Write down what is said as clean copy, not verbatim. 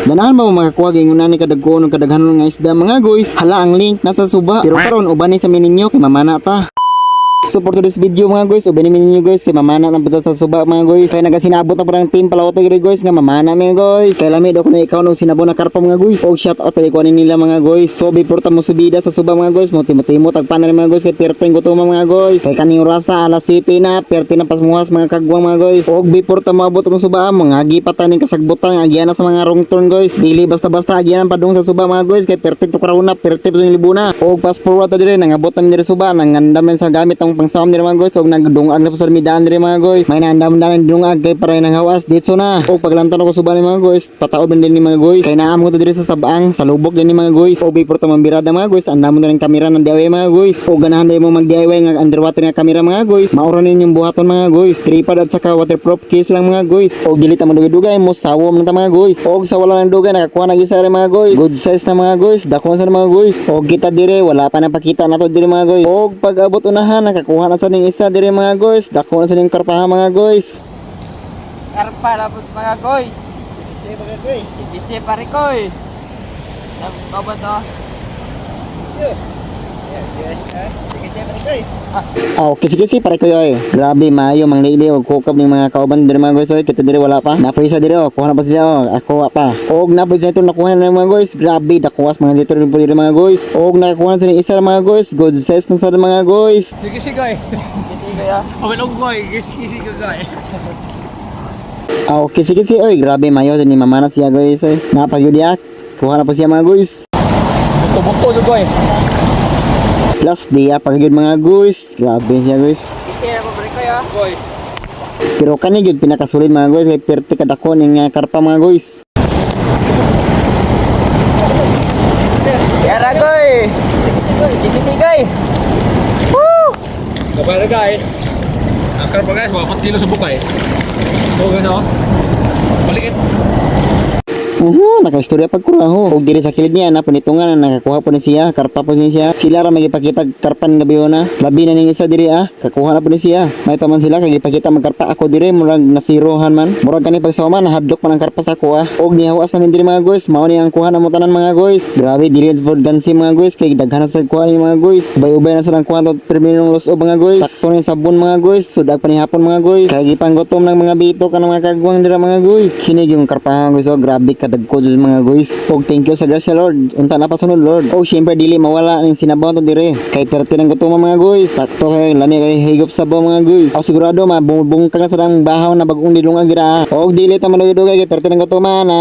Ganahan ba mo makakuha gingunan ni kadagko ng kadaghanon nga isda mga guys? Hala ang link nasa suba. Pero karon uban ni sa mininyo kay mamana ta. So for today's video mga guys, ubanin ninyo guys kay mamana ng puta sa suba mga guys. Kaya nagasinabot na parang team palawato gid guys nga mamana mga guys. Kaya lami daw ko na ikaw nung sinabo na karpa mga guys. Og shout out kay kuanin nila mga guys. So before ta mo subida sa suba mga guys, mo timo tagpan na rin mga guys kay perteng gutom mga guys. Kay kaning rasa alas 7 na, perti na pasmuhas mga kagwang mga guys. Og before ta moabot ang suba, mga gipatan ning kasagbutan agyan na sa mga wrong turn guys. Dili basta-basta agyan padung sa suba mga guys kay perti to karawna, perti sa libuna. Og fast forward ta dire nangabot na mi dire suba, nangandam sa gamit ang pangsam dire mga guys. Og nagdungag na pa sa midaan dire mga guys. May nandam-danan dungag kay para nang hawas dito na. Og paglantan ko suba ni mga guys, pataod din ni mga guys. Kay naam ko to dire sa sabang, sa lubok din ni mga guys. Og before ta mambirada mga guys, andam mo na ning kamera ng DIY mga guys. Og ganahan day mo mag DIY nga underwater nga kamera mga guys. Maura ninyong buhaton mga guys. Tripod at saka waterproof case lang mga guys. Og dili ta madugay-dugay mo sawom na ta mga guys. Og sa wala nang dugay nakakuha na gisa mga guys. Good size na mga guys, dakon sa mga guys. Og kita dire wala pa napakita nato dire mga guys. Og pag abot unahan nakakuha na sa ning isa dire mga guys. Dakon na sa ning karpaha mga guys. Karpa dapat mga guys. Sisi pare koy. Dapat to. Kisi-kisi pare ko yoy. Grabe maayo mang lili og kukab ning mga kauban dire mga guys. Oy, kita dire wala pa. Napoy isa dire kuha na pa siya ako pa. Og napoy sa ito nakuha na mga guys. Grabe dakuwas mga dito rin po dire mga guys. Og nakakuha na sa isa mga guys. Good size na sa mga guys. Kisi koy. Kisi koy ah. Awalog koy. Kisi koy. Kisi-kisi oy. Grabe maayo ni mama na siya guys. Oy. Napagyud kuha na pa siya mga guys. Buto-buto koy. Plus dia pagagid mga guys. Grabe siya guys. Kisi na pare koy ah. Koy. Pero kani gyud pinakasulid mga guys kay perti kadako ning karpa mga guys. Yara koy. Kisi koy. Woo! Kapag guys. Akar pa guys, 4 kilo sa bukay. So guys oh. Balik Nakaistorya pagkuraho. Og diri sa kilid niya na panitungan na nakakuha po ni siya, karpa po ni siya. Sila ra magipakita karpan gabi na. Labi na ning isa diri kakuha na po ni siya. May paman sila kay ipakita magkarpa ako diri murag nasirohan man. Murag kani pagsawma nahadlok man ang karpa sa kuha. Og nihawas namin diri mga guys, mao ni ang kuha na mo tanan mga guys. Grabe diri sa gansi mga guys kay daghan sa kuha ni mga guys. Ubay-ubay na sa lang kuha to perminong los-ob mga guys. Sakto ni sabon mga guys, sudag panihapon mga guys. Kay gipanggutom ng mga bito kanang mga kagwang dira mga guys. Kini yung karpa mga guys, grabe kadagko jud mga guys. Og thank you sa grasya Lord. Unta na pasunod Lord. Og syempre dili mawala ning sinabaw to dire. Kay perti nang gutom mga guys. Sakto kay lami kay higop sa mga guys. Og sigurado mabungkag na sa dang bahaw na bag-ong dilungag gira. Og dili ta manugid-ugay kay perti nang gutom na.